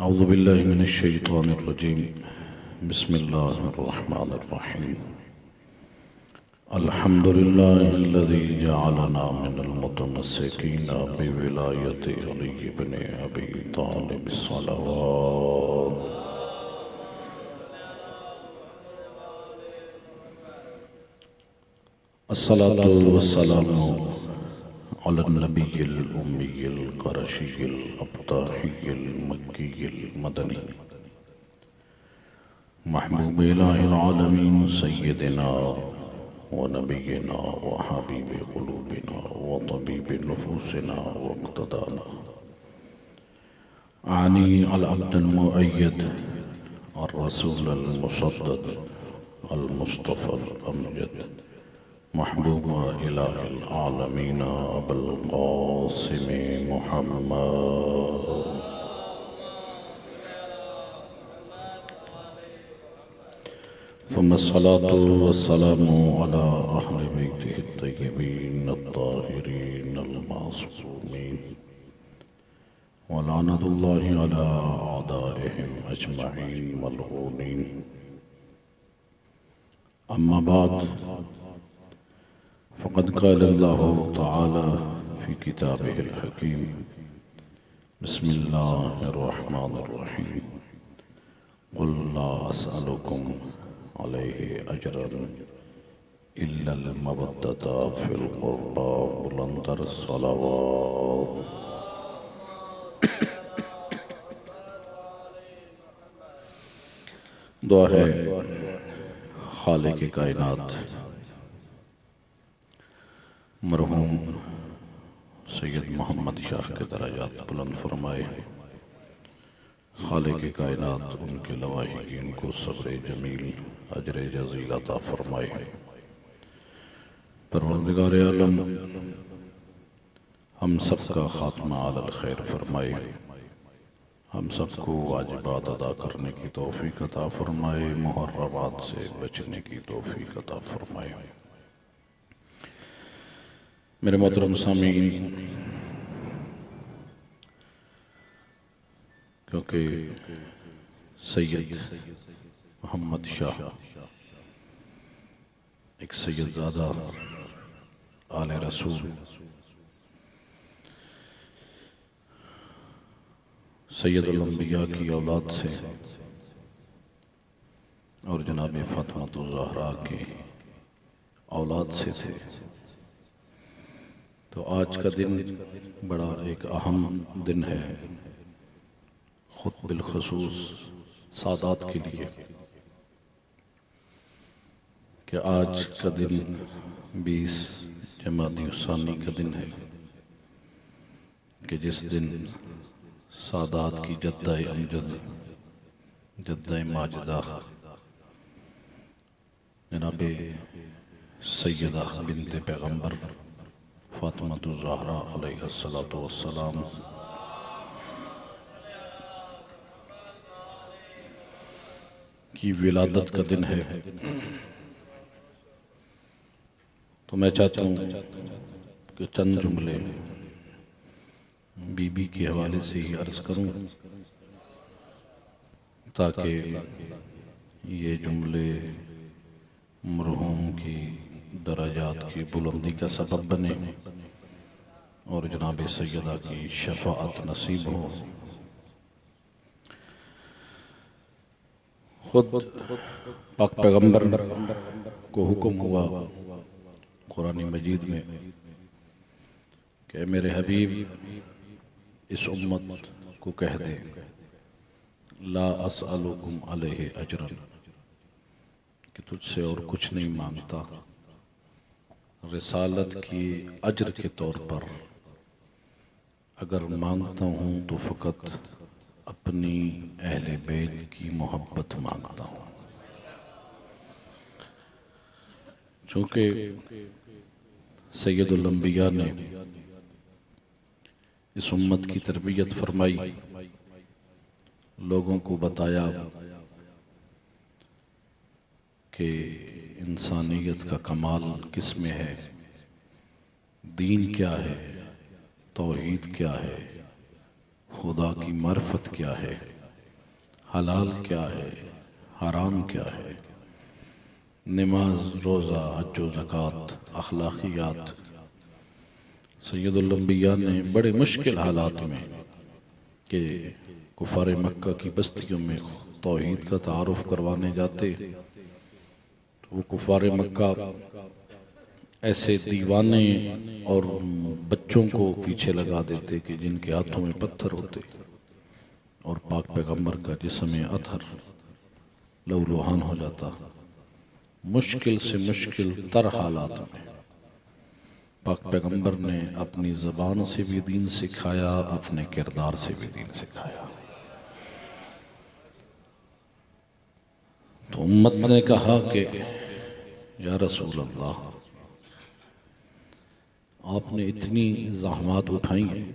औज़ु बिल्लाहि मिनश शैतानिर रजीम। बिस्मिल्लाहिर रहमानिर रहीम। अल्हम्दुलिल्लाहिल्लज़ी जअलना मिनल मुतमस्सिकीना बिविलायति अली इब्न अबी तालिब सल्लल्लाहु। अस्सलातु वस्सलामु अला नबिय्यिल उम्मिय्यिल क़ुरैशिय्यिल अब्ताहिय्यिल मक्किय्यिल मदनी महबूब इलाहिल आलमीन सय्यदिना व नबिय्यिना व हबीब क़ुलूबिना व तबीब नुफूसिना व इक़्तिदाना आनी अल अब्दुल मुअय्यद और रसूल अल मुसद्दद अल मुस्तफ़ा अल अमजद महबूब इलाहिल आलमीन अबुल क़ासिम मुहम्मद। सुम्मा अस्सलातु वस्सलामु अला अहलि बैतिहि अत्तय्यबीन अत्ताहिरीन अल-मासूमीन व लानतुल्लाहि अला अअदाइहिम अजमईन मलऊनीन। अम्मा बाद फ़क़द क़ाल अल्लाहु तआला फ़ी किताबिहिल हकीम बिस्मिल्लाहिर रहमानिर रहीम। क़ुल ला असअलुकुम अलैहि अजरन इल्लल मवद्दता फ़िल क़ुरबा बुलंदर सलावात। दुआ है खालिक़ कायनात मरहूम सैयद मोहम्मद शाह के दराजात बुलंद फरमाए। खालिक़ कायनात उनके लवाहिकीन को सब्र जमील अजर जज़ील अता फरमाए। परवरदिगार आलम हम सब का खात्मा अलल खैर फरमाए। हम सबको वाजिबात अदा करने की तौफीक अता फरमाए। मुहर्रमात से बचने की तौफीक अता फरमाए। मेरे मोहतरम सामीन, क्योंकि सैयद मोहम्मद शाह एक सैयदज़ादा आले रसूल सैयदुल अंबिया की औलाद से और जनाब फातिमा ज़हरा की औलाद से थे, तो आज का दिन बड़ा एक अहम दिन है खुद बिलखसूस सादात के लिए कि आज का दिन 20 जमादी उसानी का दिन है कि जिस दिन सादात की जद्दा अमजद जद्दा माजिदा जनाब सैयदा बिन्ते पैगम्बर फातिमा ज़हरा अलैहिस्सलातु वस्सलाम की विलादत का दिन है। तो मैं चाहता हूँ कि चंद जुमले बीबी के हवाले से ही अर्ज करूँ ताकि ये जुमले मरहूम की दराजात की बुलंदी का सबब बने और जनाब सैयदा की शफाअत नसीब हो। खुद पाक पैगम्बर को हुक्म हुआ कुरान मजीद में कि मेरे हबीब इस उम्मत को कह दे ला असअलुकुम अलैहि अजरन, कि तुझसे और कुछ नहीं मांगता रिसालत की अजर के तौर पर, अगर मांगता हूँ तो फ़कत अपनी अहले बैत की मोहब्बत मांगता हूँ। चूँकि सैयदुल अंबिया ने इस उम्मत की तरबियत फरमाई, लोगों को बताया कि इंसानियत का कमाल किस में है, दीन क्या है, तौहीद क्या है, खुदा की मार्फत क्या है, हलाल क्या है, हराम क्या है, नमाज, रोज़ा, हज व ज़कात, अखलाकियात। सैयदुल अंबिया ने बड़े मुश्किल हालात में कि कुफार मक्का की बस्तियों में तौहीद का तारुफ करवाने जाते तो वो कुफार मक्का ऐसे दीवाने और बच्चों को पीछे लगा देते कि जिनके हाथों में पत्थर होते और पाक पैगंबर का जिस्म अतहर लहूलुहान हो जाता। मुश्किल से मुश्किल तर हालात में पाक पैगंबर ने अपनी ज़बान से भी दीन सिखाया, अपने किरदार से भी दीन सिखाया। तो उम्मत ने कहा कि या रसूल अल्लाह, आपने इतनी ज़हमात उठाई हैं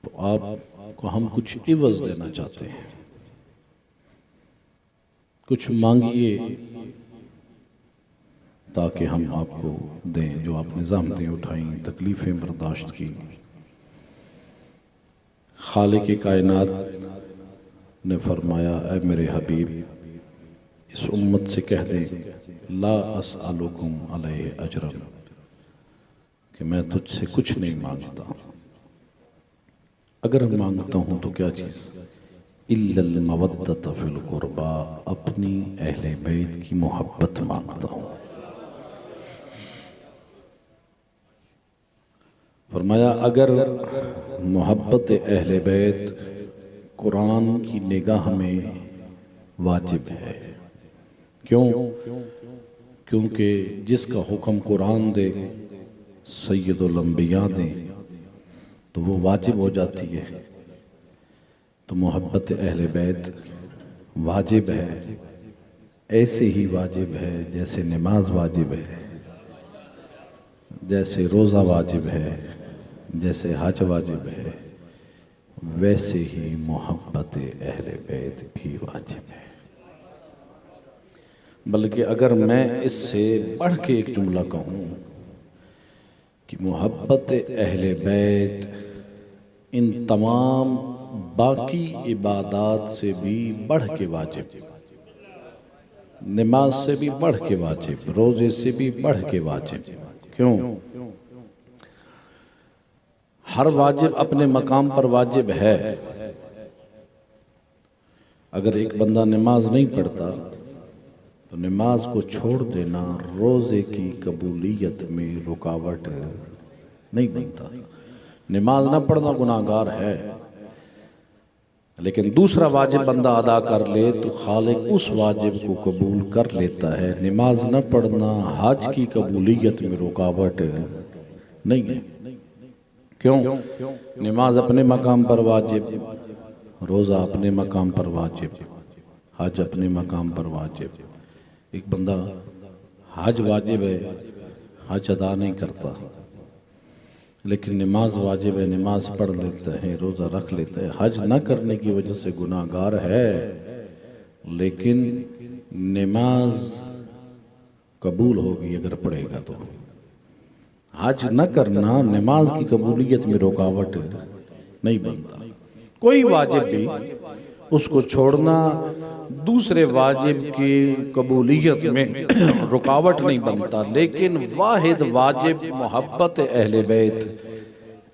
तो आपको हम कुछ इवज़ देना चाहते हैं, कुछ मांगिए ताकि हम आपको दें जो आपने ज़हमतें उठाई, तकलीफ़ें बर्दाश्त की। खालिक कायनात ने फरमाया, ऐ मेरे हबीब, इस उम्मत से कह दें ला अस्अलुकुम अलैहि अजरन, कि मैं तुझसे कुछ नहीं मांगता, अगर मांगता हूँ तो क्या चीज़, इल्लल मवद्दत फिल कुर्बा, अपनी अहले बैत की मोहब्बत मांगता हूँ। फरमाया अगर मोहब्बत अहले बैत कुरान की निगाह में वाजिब है, क्यों? क्योंकि जिसका हुक्म कुरान दे, सैयदुल अंबिया दे, तो वो वाजिब हो जाती है। तो मोहब्बत अहले बैत वाजिब है, ऐसे ही वाजिब है जैसे नमाज वाजिब है, जैसे रोज़ा वाजिब है, जैसे हज वाजिब है, वैसे ही मोहब्बत अहले बैत भी वाजिब है। बल्कि अगर मैं इससे बढ़ के एक जुमला कहूँ कि मोहब्बत अहले बैत इन तमाम बाकी इबादात से भी बढ़ के वाजिब, नमाज से भी बढ़ के वाजिब, रोज़े से भी बढ़ के वाजिब। क्यों? हर वाजिब अपने मकाम पर वाजिब है। अगर एक बंदा नमाज नहीं पढ़ता तो नमाज को छोड़ देना रोज़े की कबूलियत में रुकावट नहीं बनता। नमाज ना पढ़ना गुनाहगार है, लेकिन दूसरा वाजिब बंदा अदा कर ले तो खालिक उस वाजिब को कबूल कर लेता है। नमाज न पढ़ना हज की कबूलियत में रुकावट नहीं है। क्यों? नमाज अपने मकाम पर वाजिब, रोज़ा अपने मकाम पर वाजिब, हज अपने मकाम पर वाजिब। एक बंदा हज वाजिब है, हज अदा नहीं करता, लेकिन नमाज वाजिब है, नमाज पढ़ लेता है, रोज़ा रख लेता है, हज न करने की वजह से गुनाहगार है, लेकिन नमाज कबूल होगी अगर पढ़ेगा तो। हज न करना नमाज की कबूलियत में रुकावट नहीं बनता। कोई वाजिब भी उसको छोड़ना दूसरे वाजिब की कबूलियत में रुकावट नहीं बनता। लेकिन वाहिद वाजिब मोहब्बत अहले बैत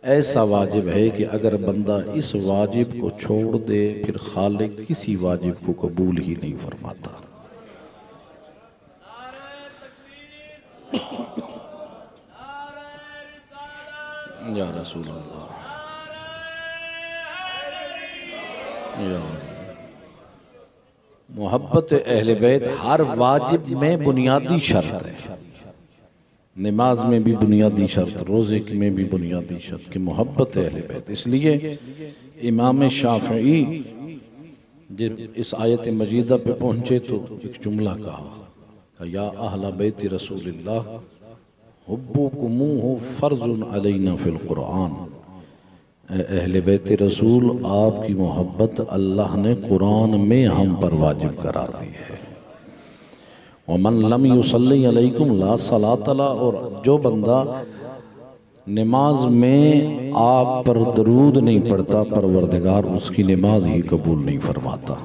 ऐसा वाजिब है कि अगर बंदा इस वाजिब को छोड़ दे फिर खालिक किसी वाजिब को कबूल ही नहीं फरमाता। या रसूल अल्लाह, या मोहब्बत अहले बैत हर वाजिब में बुनियादी शर्त है। नमाज में भी बुनियादी शर्त, रोज़े में भी बुनियादी शर्त कि मोहब्बत अहले बैत। इसलिए इमाम शाफ़ई जब इस आयत मजीदा पे पहुँचे तो एक जुमला कहा, या अहला बैत रसूलिल्लाह हुब्बुकुमुहु फ़र्ज़ुन अलैना फ़िल क़ुरआन। अहले बैत रसूल, आपकी मोहब्बत अल्लाह ने कुरान में हम पर वाजिब करार दी है। वमन लम युसल्ली अलैकुम ला सलात ला, और जो बंदा नमाज में आप पर दरूद नहीं पड़ता, परवरदिगार उसकी नमाज ही कबूल नहीं फरमाता।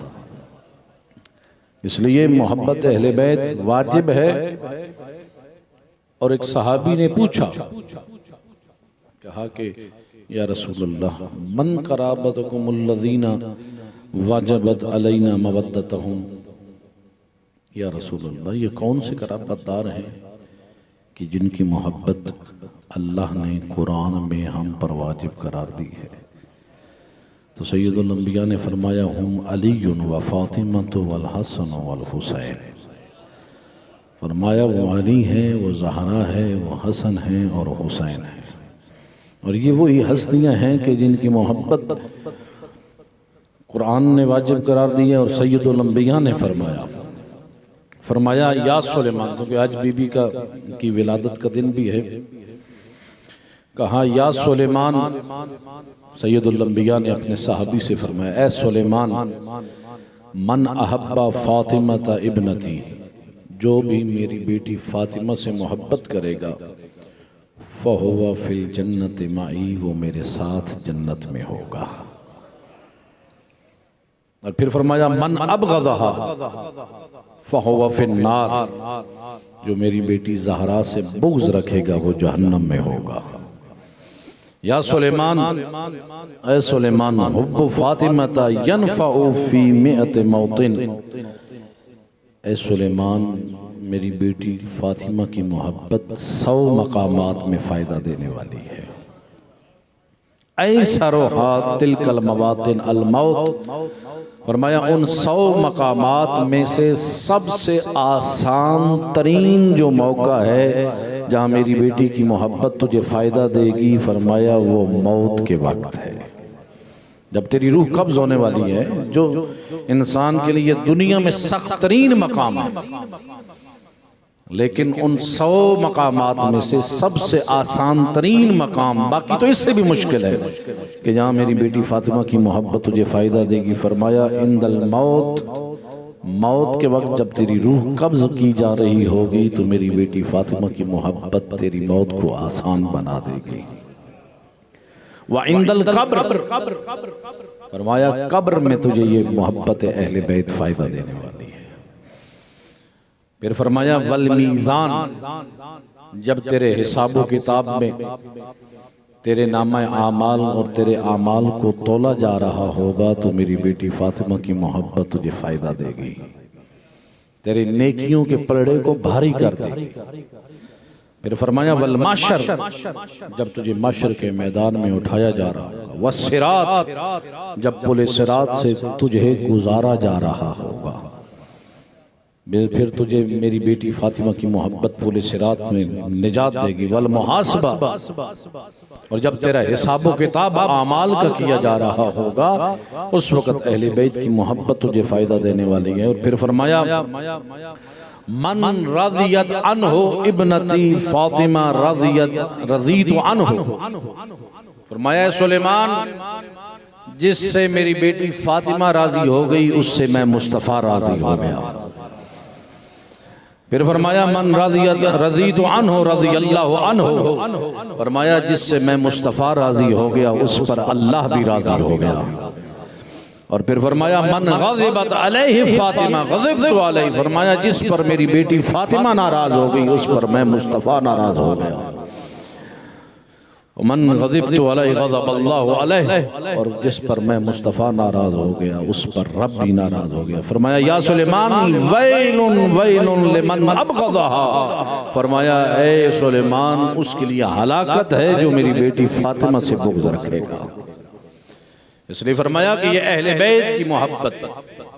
इसलिए मोहब्बत अहले बैत वाजिब है। और एक सहाबी ने पूछा, कहा कि या रसूलल्लाह मन कराबतकुमुल्लज़ीना वाजबत अलैना मवद्दतहुम, या रसूलल्लाह ये कौन से कराबतदार हैं कि जिनकी मोहब्बत अल्लाह ने कुरान में हम पर वाजिब करार दी है। तो सैयदुल अंबिया ने फरमाया हुम अलीयुन व फातिमतु वल हसन वल हुसैन, फरमाया वो अली हैं, वो ज़हरा है, वो हसन हैं और हुसैन है। और ये वही हस्तियाँ हैं कि जिनकी मोहब्बत कुरान ने वाजिब करार दी है। और सैयदुल अंबिया ने फरमाया या सुलेमान, क्योंकि आज बीबी की विलादत का दिन भी है, कहा या सुलेमान, सैयदुल अंबिया ने अपने साहबी से फरमाया ए सुलेमान मन अहब्बा फातिमा इब्नती, जो भी मेरी बेटी फातिमा से मोहब्बत करेगा फहुवा फिल जन्नत माई, वो मेरे साथ जन्नत में होगा। और फिर फरमाया मन अबग़ज़हा फहुवा फिन नार, जो मेरी बेटी ज़हरा से बुग़्ज़ रखेगा वो जहन्नम में होगा। या सुलेमान, ए सुलेमान हुब्बु फातिमा यनफ़उ फ़ी मिअत मौतिन, ए सुलेमान मेरी बेटी फातिमा की मोहब्बत 100 मकामात में फ़ायदा देने वाली है। ऐसरुहा तिलकल मवातिन अल मौत, फरमाया उन 100 मकामात में से सबसे आसान तरीन जो मौका है जहाँ मेरी बेटी की मोहब्बत तुझे फ़ायदा देगी, फरमाया वो मौत के वक्त है, जब तेरी रूह कब्ज़ होने वाली है। जो इंसान के लिए दुनिया में सख्त तरीन मकाम है, लेकिन उन 100 मकामात में से सबसे आसान तरीन मकाम, बाकी तो इससे भी मुश्किल है कि जहाँ मेरी बेटी फातिमा की मोहब्बत तुझे फ़ायदा देगी। फरमाया इंदल मौत, मौत के वक्त जब तेरी रूह कब्ज़ की जा रही होगी तो मेरी बेटी फातिमा की मोहब्बत तेरी मौत को आसान बना देगी। व इंदल कब्र, फरमाया कब्र में तुझे ये मोहब्बत अहले बैत फ़ायदा देने वाली है। फिर फरमाया वल मीज़ान, जब तेरे हिसाबो किताब में तेरे नामा आमाल और तेरे आमाल को तोला जा रहा होगा तो मेरी बेटी फातिमा की मोहब्बत तुझे फ़ायदा देगी, तेरे नेकियों के पलड़े को भारी कर देगी। फिर फरमाया वल माशर, जब तुझे माशर के मैदान में उठाया जा रहा होगा, वस्सिरात, जब पुले सिरात से तुझे गुजारा जा रहा होगा, फिर तुझे मेरी बेटी फातिमा की मोहब्बत पुले सिरात में निजात देगी। वल मुहासबा, और जब तेरा हिसाबो किताब आमाल का किया जा रहा होगा उस वक़्त अहले बैत की मोहब्बत तुझे फ़ायदा देने वाली है। और फिर फरमाया मन रज़ियत अन्हु इब्नती फातिमा रज़ीतु अन्हु, फरमाया सुलेमान जिससे मेरी बेटी फातिमा राजी हो गई उससे मैं मुस्तफ़ा राजी हो गया। फिर फरमाया मन रज़ीतु अन्हु रज़ियल्लाहु अन्हु, फरमाया जिससे मैं मुस्तफ़ा राजी हो गया उस पर अल्लाह भी राजी हो गया। और फिर फरमाया मन ग़ज़िबत अलैहि फातिमा ग़ज़िबतु अलैहि, फरमाया जिस पर मेरी बेटी फातिमा नाराज हो गई उस पर मैं मुस्तफ़ा नाराज हो गया। मन ग़ज़िबतु अलैहि ग़ज़बल्लाहु अलैहि, और जिस पर मैं मुस्तफ़ा नाराज हो गया उस पर रब भी नाराज हो गया। फरमाया या सुलेमान वैलुन वैलुन लिमन अबग़ज़हा, फरमाया ए सुलेमान उसके लिए हलाकत है जो मेरी बेटी फातिमा से बुग़्ज़ रखेगा। इसलिए फरमाया कि ये अहले बैत की मोहब्बत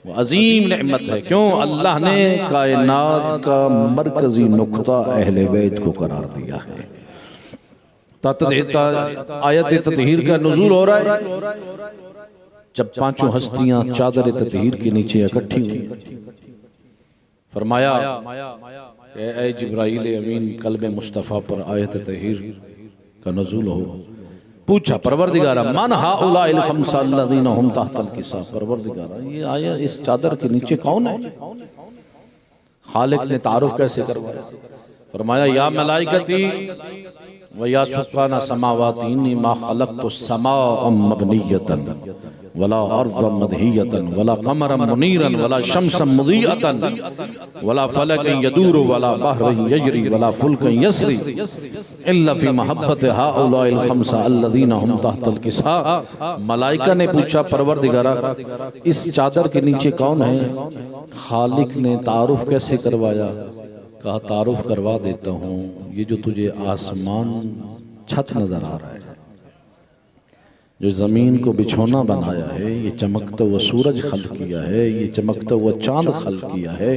वो अजीम नेमत है। क्यों? अल्लाह ने कायनात का मरकजी नुक्ता अहले बैत को करार दिया है। आयत ततहीर का नुज़ूल हो रहा है जब पांचों हस्तियां चादर ततहीर के नीचे इकट्ठी हुई। फरमाया ऐ जिब्राइल अमीन कल्बे मुस्तफ़ा पर आयत ततहीर का नुज़ूल हो। पूछा परवरदिगारा मन हाउलाइल खम्सा अल्लज़ीना हुम तहतल किसा, परवरदिगारा ये आया इस चादर के नीचे कौन है? खालिक ने तारुफ कैसे करवाया? फरमाया या मलाइकती वया सुकाना समावातीनी मा खलक़तु समाअ मबनियतन वला अर्ज़ मदहियतन वला क़मरन मुनीरन वला शम्सन मुज़ीअतन वला फलकन यदूरु वला बहरन यजरी वला फुल्कन यसरी इल्ला फ़ी महब्बति हाउलाइल खम्सा अल्लज़ीना हुम तहतल किसा। मलाइका ने पूछा, परवरदिगारा इस चादर के नीचे कौन है? खालिक ने तारुफ कैसे करवाया? कहा तारुफ करवा देता हूँ। ये जो तुझे आसमान छत नजर आ रहा है, जो ज़मीन को बिछौना बनाया है, ये चमकता हुआ सूरज खल्क़ किया है, ये चमकता हुआ चांद खल्क़ किया है,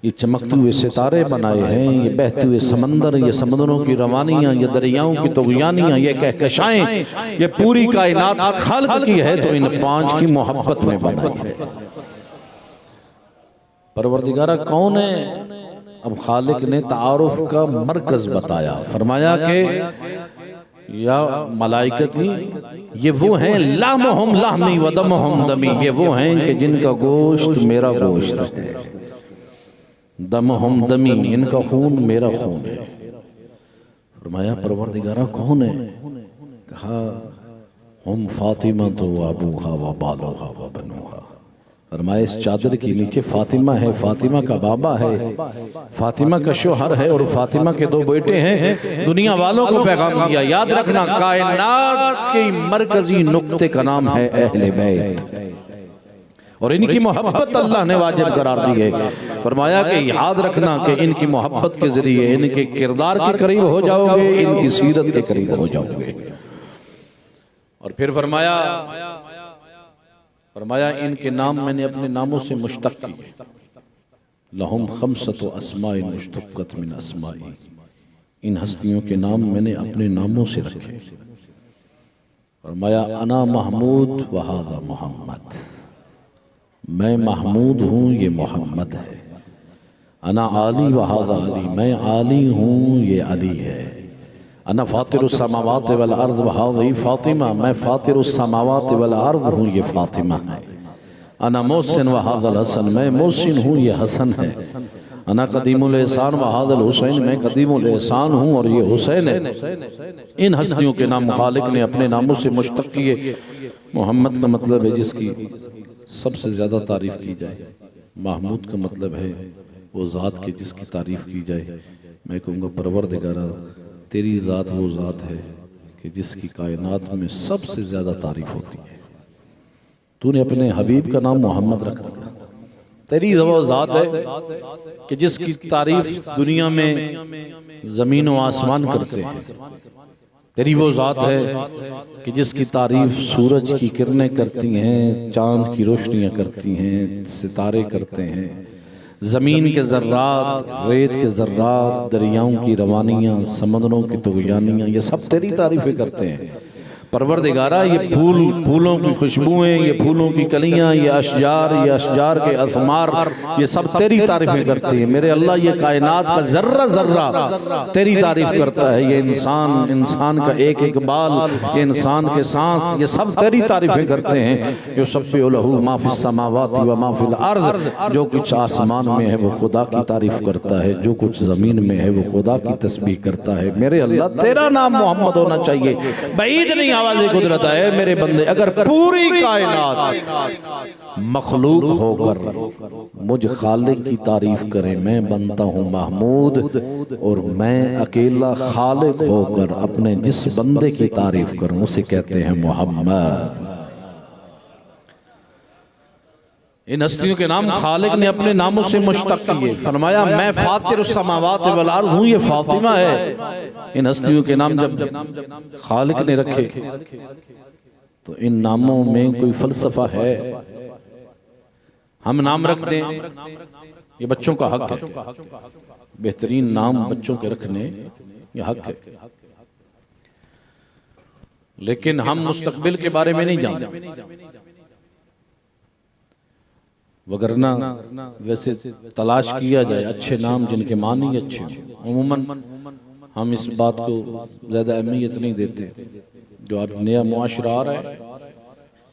ये चमकते हुए सितारे बनाए हैं, ये बहते हुए समंदर, ये समंदरों की रवानियाँ, ये दरियाओं की तुग़यानियाँ, ये कहकशाएं, ये पूरी कायनात खल्क़ की है तो इन पांच की मोहब्बत में बनाई है। परवरदिगारा कौन है? अब खालिक ने तारुफ का मरकज बताया, फरमाया कि या मलाइकती ये वो हैं लामहुम लाहमी व दमहुम दमी, ये वो हैं कि जिनका गोश्त मेरा गोश्त है, दमहुम दमी इनका खून मेरा खून है। फरमाया परवरदिगारा कौन है? कहा हम फातिमा तो अबूहा व बालूहा व बनूहा। फरमाया इस चादर के नीचे फातिमा है, फातिमा का बाबा है, फातिमा का शोहर है और फातिमा के दो बेटे हैं। दुनिया वालों को पैगाम दिया, याद रखना कायनात के मरकजी नुक्ते का नाम है अहले बैत और इनकी मोहब्बत अल्लाह ने वाजिब करार दी है। फरमाया कि याद रखना कि इनकी मोहब्बत के जरिए इनके किरदार के करीब हो जाओगे, इनकी सीरत के करीब हो जाओगे। और फिर फरमाया इनके नाम मैंने अपने नामों से मुश्तक किए। लहुम खम्सतु अस्माइन मुश्तक़त मिन अस्माई, इन हस्तियों के नाम मैंने अपने नामों से रखे। फरमाया अना महमूद व हाज़ा मोहम्मद, मैं महमूद हूँ ये मोहम्मद है। अना आली व हाज़ा अली, मैं आली हूँ ये अली है। अना फातिरुस समावात वल अर्ज़ व हाज़ी फातिमा, मैं फातिरुस समावात वल अर्ज़ हूँ ये फातिमा है। अना मोहसिन व हाज़ल हसन, मैं मोहसिन हूँ ये हसन है। अना कदीमुल एहसान व हाज़ल हुसैन, मैं कदीमुल एहसान हूँ और ये हुसैन है। इन हस्तियों के नाम खालिक ने अपने नामों से मुश्तक किए। मोहम्मद का मतलब है जिसकी सबसे ज़्यादा तारीफ़ की जाए, महमूद का मतलब है वो ज़ात की जिसकी तारीफ़ की जाए। मैं कहूँगा परवरदिगारा तेरी ज़ात वो ज़ात है कि जिसकी कायनात में सबसे ज़्यादा तारीफ़ होती है। तूने अपने हबीब का नाम मोहम्मद रख दिया। तेरी वो ज़ात है कि जिसकी तारीफ़ दुनिया में ज़मीन व आसमान करते हैं। तेरी वो ज़ात है कि जिसकी तारीफ़ सूरज की किरणें करती हैं, चाँद की रोशनियाँ करती हैं, सितारे करते हैं, ज़मीन के ज़र्रात, रेत के ज़र्रात, दरियाओं की रवानियाँ, समंदरों की तुग़यानियाँ, ये सब तेरी तारीफ़ें करते हैं। परवरदिगारा ये फूलों की खुशबुएं, ये फूलों की कलियां, ये अशजार के असमार, ये सब तेरी तारीफें करती हैं। मेरे अल्लाह ये कायनात का जर्रा जर्रा तेरी तारीफ करता है। ये इंसान का एक एक बाल, ये इंसान के सांस, ये सब तेरी तारीफें करते हैं। जो सब्बिहु लहू मा फिस समावाति व मा फिल अर्ज़, जो कुछ आसमान में है वो खुदा की तारीफ करता है, जो कुछ जमीन में है वो खुदा की तस्बीह करता है। मेरे अल्लाह तेरा नाम मोहम्मद होना चाहिए। बईद नहीं आवाज़ कुदरत है मेरे बंदे, अगर पूरी कायनात मखलूक होकर मुझ खालिक की तारीफ करे, मैं बनता हूँ महमूद, और मैं अकेला खालिक होकर अपने जिस बंदे की तारीफ करूं उसे कहते हैं मोहम्मद। इन हस्तियों के नाम खालिक ने अपने नामों से मुश्तक किए। फरमाया मैं फातिरुस समावात वल अर्ज़ हूँ, ये फातिमा है। इन हस्तियों के नाम जब खालिक ने रखे तो इन नामों में कोई फलसफा है? हम नाम रख दें, ये बच्चों का हक है। बेहतरीन नाम बच्चों के रखने ये हक है, लेकिन हम मुस्तकबिल के बारे में नहीं जानते। वगरना वैसे तलाश किया जाए अच्छे नाम जिनके मानी अच्छे हों। अमूमन हम इस बात को ज़्यादा अहमियत नहीं देते। जो अब नया मुआशरा आ रहा है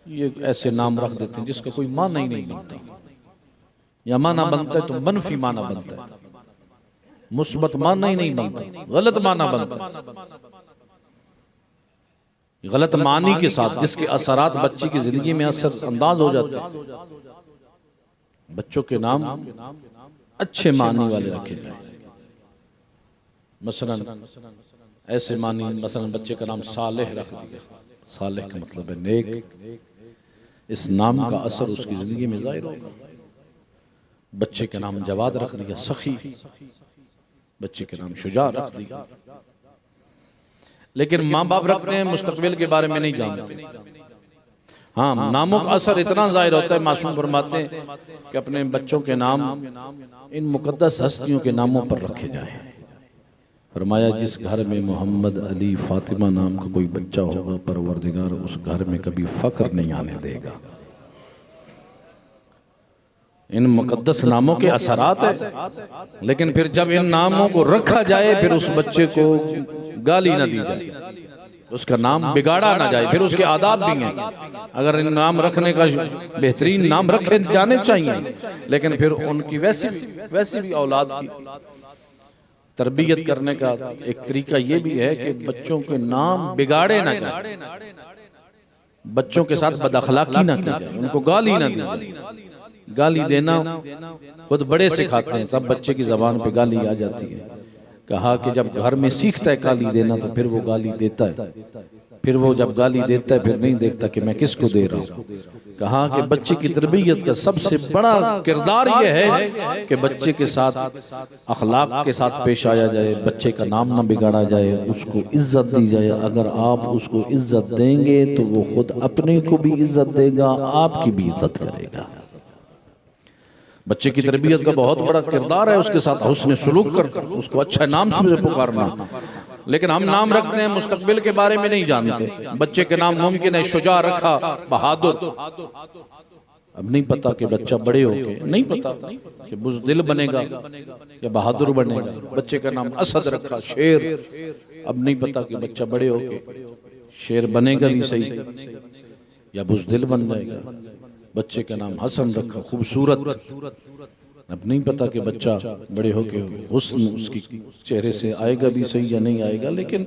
ये ऐसे नाम रख देते हैं जिसका कोई माना ही नहीं बनता, या माना बनता है तो मनफी माना बनता है। मुस्बत माना ही नहीं बनता, गलत माना बनता। गलत मानी के साथ जिसके असरात बच्चे की जिंदगी में असर अंदाज हो जाते हैं। बच्चों के नाम अच्छे मानी वाले रखे जाए। मसलन ऐसे मानी, मसलन बच्चे का नाम सालेह रख दिया। सालेह का मतलब है नेक। इस नाम का असर उसकी जिंदगी में जाहिर होगा। बच्चे के नाम जवाद रख दिया, सखी। बच्चे के नाम शुजा रख दिया। लेकिन माँ बाप रखते हैं, मुस्तकबिल के बारे में नहीं जानते। हाँ, नामों का असर इतना जाहिर होता है। मासूम फरमाते हैं कि अपने बच्चों के नाम इन मुकद्दस हस्तियों के नामों पर रखे जाएं। फरमाया जिस घर में मोहम्मद, अली, फातिमा नाम का कोई बच्चा होगा, परवरदिगार उस घर में कभी फख्र नहीं आने देगा। इन मुकद्दस नामों के असरात है। लेकिन फिर जब इन नामों को रखा जाए, फिर उस बच्चे को गाली ना दी जाए, उसका नाम बिगाड़ा ना जाए। फिर उसके आदाब भी हैं। अगर इन नाम रखने का बेहतरीन नाम रखे जाने चाहिए, लेकिन फिर उनकी वैसी भी औलाद की तरबियत करने का एक तरीका ये भी है कि बच्चों के नाम बिगाड़े ना जाए, बच्चों के साथ बदअखलाकी ना की जाए, उनको गाली ना दी जाए। गाली देना खुद बड़े सिखाते हैं, तब बच्चे की जबान पे गाली आ जाती है। कहा कि जब घर में सीखता है गाली देना, तो फिर वो गाली देता है। फिर वो जब गाली देता है, फिर नहीं देखता कि मैं किसको दे रहा हूँ। कहा कि बच्चे की तरबियत का सबसे बड़ा किरदार ये है कि बच्चे के साथ अखलाक के साथ पेश आया जाए, बच्चे का नाम ना बिगाड़ा जाए, उसको इज्जत दी जाए। अगर आप उसको इज्जत देंगे तो वो खुद अपने को भी इज्जत देगा, आपकी भी इज्जत करेगा। बच्चे की तरबियत का बहुत बड़ा किरदार है उसके साथ हुस्न सुलूक कर उसको अच्छा नाम से पुकारना। लेकिन हम नाम रखते हैं, मुस्तकबिल के बारे में नहीं जानते। बच्चे के नाम मुमकिन है शुजा रखा, बहादुर। अब नहीं पता कि बच्चा बड़े होके, नहीं पता कि बुज़दिल बनेगा या बहादुर बनेगा। बच्चे का नाम असद रखा, शेर। अब नहीं पता कि बच्चा बड़े होके शेर बनेगा भी सही या बुज़दिल बन जाएगा। बच्चे का नाम हसन रखा, खूबसूरत। अब नहीं पता कि बच्चा बड़े होके हुस्न उसकी चेहरे से आएगा भी सही या नहीं आएगा। लेकिन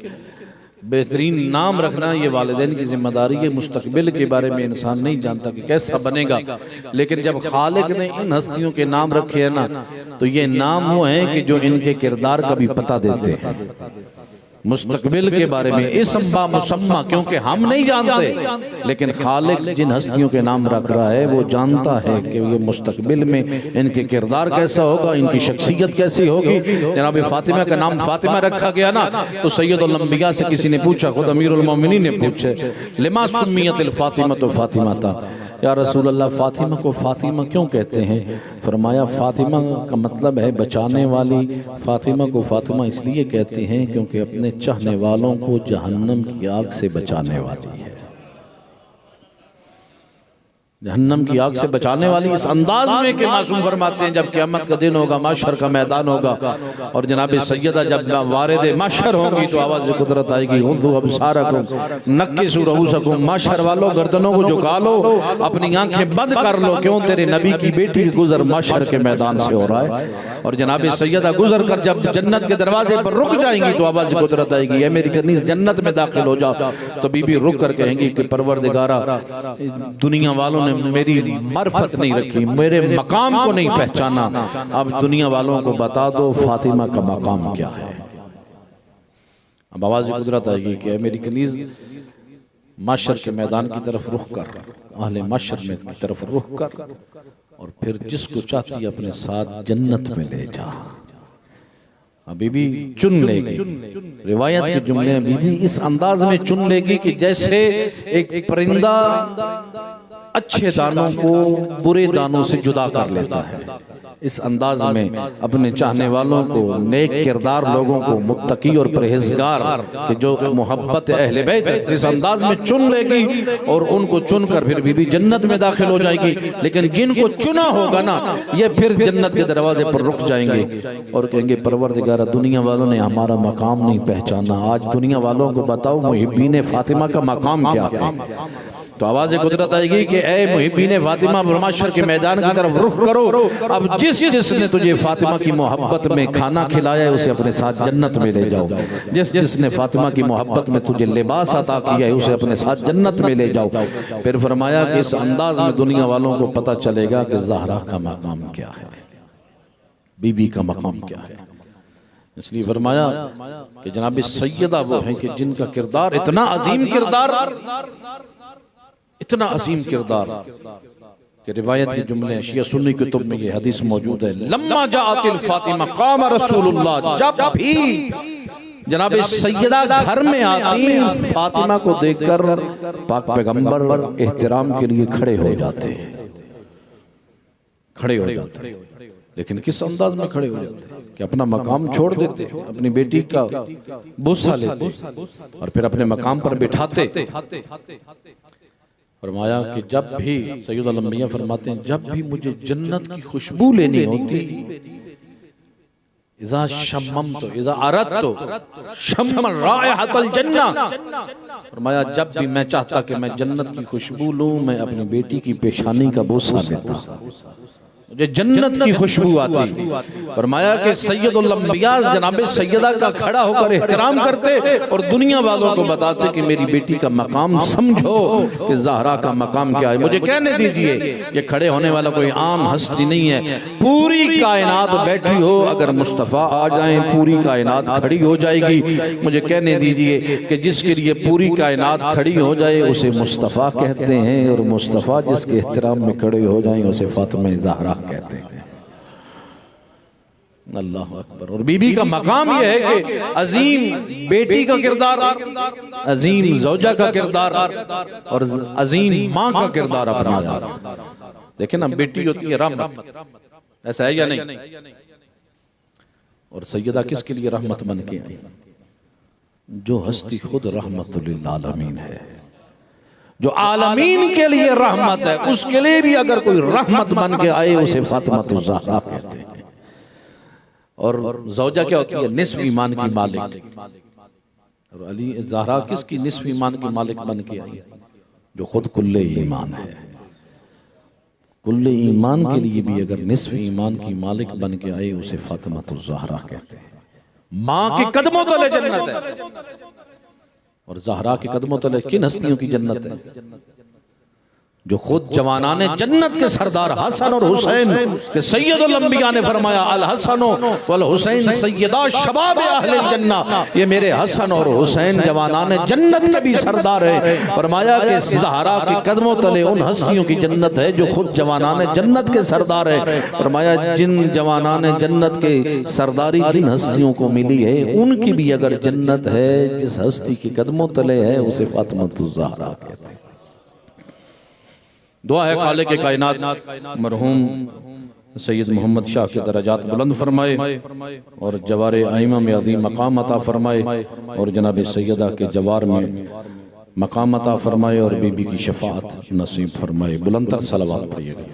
बेहतरीन नाम रखना ये वालिदैन की जिम्मेदारी है। मुस्तकबिल के बारे में इंसान नहीं जानता कि कैसा बनेगा, लेकिन जब खालिक ने इन हस्तियों के नाम रखे हैं ना, तो ये नाम वो हैं कि जो इनके किरदार का भी पता देते हैं। मुस्तकबिल के बारे में इसम्बा मुसम्मा, क्योंकि हम नहीं जानते, लेकिन खालिक जिन हस्तियों के नाम रख रहा है वो जानता है कि ये मुस्तकबिल में इनके किरदार कैसा होगा, इनकी शख्सियत कैसी होगी। जनाब फातिमा का नाम फातिमा रखा गया ना, तो सैयदुल अंबिया से किसी ने पूछा, खुद अमीरुल मोमिनीन ने पूछे, लिमा सुम्मियतिल फातिमा, तो फातिमा था या रसूल अल्लाह, फातिमा को फातिमा क्यों कहते हैं? फरमाया फातिमा का मतलब है बचाने वाली। फातिमा को फातिमा इसलिए कहते हैं क्योंकि अपने चाहने वालों को जहन्नम की आग से बचाने वाली है। जहन्नम की आग से बचाने वाली इस अंदाज में कि मासूम फरमाते हैं जब क़यामत का दिन होगा, माशर का मैदान होगा, और जनाब सैयदा जब वारिद माशर होंगी तो आवाज़ कुदरत आएगी, गुद्दू अबसारकुम नक्किसू रूसकुम, माशर वालों गर्दनों को झुका लो, अपनी आंखें बंद कर लो, क्यों तेरे नबी की बेटी की गुजर माशर के मैदान से हो रहा है। और जनाब सैयदा गुजर कर जब जन्नत के दरवाजे पर रुक जाएंगी तो आवाज़ कुदरत आएगी, ये मेरी कनीज़ जन्नत में दाखिल हो जाओ। तो बीबी रुक कर कहेंगी कि परवरदिगारा, दुनिया वालों मेरी मार्फत नहीं रखी, मेरे मकाम को नहीं पहचाना, अब दुनिया वालों को बता दो फातिमा का मकाम क्या है। अब आवाज़ कुदरत आएगी कि मेरी कनीज़ माशर के मैदान की तरफ रुख कर, अहले माशर में की तरफ रुख कर, और फिर जिसको चाहती अपने साथ जन्नत में ले जा। बीबी चुन लेगी, रिवायत के जुमले बीबी इस अंदाज में चुन लेगी कि जैसे एक परिंदा अच्छे दानों को बुरे दानों से जुदा कर लेता है। इस अंदाज में अपने चाहने वालों को, नेक किरदार लोगों को, मुत्तकी और परहेजगार कि जो मोहब्बत अहले बैत है, इस अंदाज में चुन लेगी और उनको चुनकर फिर बीबी जन्नत में दाखिल हो जाएगी। लेकिन जिनको चुना होगा ना, ये फिर जन्नत के दरवाजे पर रुक जाएंगे और कहेंगे परवरदिगारा, दुनिया वालों ने हमारा मकाम नहीं पहचाना, आज दुनिया वालों को बताओ मुहिब्बीन फातिमा का मकाम क्या है। तो आवाज़ कुदरत आएगी कि ए मुहिब्बीन फातिमा माशर के मैदान की तरफ रुख करो। अब जिस जिसने तुझे फातिमा की मोहब्बत में खाना खिलाया है उसे अपने साथ जन्नत में ले जाओ। जिस जिसने फातिमा की मोहब्बत में तुझे लिबास अता किया है उसे अपने साथ जन्नत में ले जाओ। फिर फरमाया कि इस अंदाज में दुनिया वालों को पता चलेगा कि ज़हरा का मकाम क्या है, बीबी का मकाम क्या है। इसलिए फरमाया कि जनाब सैयदा वो हैं कि जिनका किरदार इतना अजीम किरदार, इतना अजीम किरदार कि रिवायत के जुमले शिया सुन्नी कुतुब में ये हदीस मौजूद है। लम्मा जाअतिल फातिमा काम रसूलुल्लाह, जब भी जनाब सैयदा घर में आती फातिमा को देखकर पाक पैगंबर एहतराम के लिए खड़े हो जाते, खड़े हो जाते। लेकिन किस अंदाज में खड़े हो जाते कि अपना मकाम छोड़ देते, अपनी बेटी का बोसा लेते और फिर अपने मकाम पर बिठाते। फरमाया कि जब भी सैयदुल अंबिया फरमाते हैं जब भी मुझे जन्नत की खुशबू लेनी होती, इज़ा शम्ममतु इज़ा अरदतु शम्म राइहतल जन्ना, फरमाया जब भी मैं चाहता कि मैं जन्नत की खुशबू लूं मैं अपनी बेटी की पेशानी का बोसा लेता, मुझे जन्नत की खुशबू आती। फरमाया कि सैयदुल अंबिया जनाब सैयदा का खड़ा होकर एहतराम करते और दुनिया वालों को बताते कि मेरी बेटी का मकाम समझो कि ज़हरा का मकाम क्या है। मुझे कहने दीजिए, ये खड़े होने वाला कोई आम हस्ती नहीं है, पूरी कायनात बैठी हो अगर मुस्तफ़ा आ जाएं पूरी कायनात खड़ी हो जाएगी। मुझे कहने दीजिए कि जिसके लिए पूरी कायनात खड़ी हो जाए उसे मुस्तफ़ा कहते हैं और मुस्तफ़ा जिसके एहतराम में खड़े हो जाए उसे फातिमा ज़हरा कहते हैं। अल्लाह अकबर। और बीबी का मकाम यह है कि अजीम बेटी का किरदार, अजीम ज़ौजा का किरदार और अजीम माँ का किरदार अपनाया। देखें ना, बेटी होती है रहमत, ऐसा है या नहीं? और सैयदा किसके लिए रहमत बन के आई? जो हस्ती खुद रहमतुल लिल आलमीन है, जो आलमीन के लिए रहमत है, उसके लिए भी अगर कोई रहमत बन के आए उसे फातिमा ज़हरा कहते हैं। और ज़ौजा क्या होती है? निस्फ ईमान की मालिक। और अली ज़हरा किसकी निस्फ ईमान की मालिक बन के आई? जो खुद कुल्ले ईमान है। कुल्ले ईमान के लिए भी अगर निस्फ ईमान की मालिक बन के आए उसे फातिमा ज़हरा कहते हैं। माँ के कदमों तले जन्नत है। और ज़हरा के कदमों तले किन हस्तियों की जन्नत है? जो खुद जवानाने जन्नत के सरदार हसन और हुसैन के सैयदुल अंबिया ने फरमाया अल हसन वल हुसैन सैयदा शबाब अहलिल जन्ना, ये मेरे हसन और हुसैन जवानाने जन्नत के भी सरदार है। फरमाया कि ज़हरा के कदमों तले उन हस्तियों की जन्नत है जो खुद जवानाने जन्नत के सरदार है। फरमाया जिन जवानाने जन्नत के सरदारी जिन हस्तियों को मिली है उनकी भी अगर जन्नत है, जिस हस्ती के कदमों तले है उसे फातिमा ज़हरा कहते हैं। दुआ है खालिक के कायनात मरहूम सैयद मोहम्मद शाह के दरजात बुलंद फरमाए और जवार आइमा में अजीम मकाम अता फरमाए और जनाब सैयदा के जवार में मकाम अता फरमाए और बीबी की शफाअत नसीब फरमाए। बुलंद तर सलावत पढ़िएगा।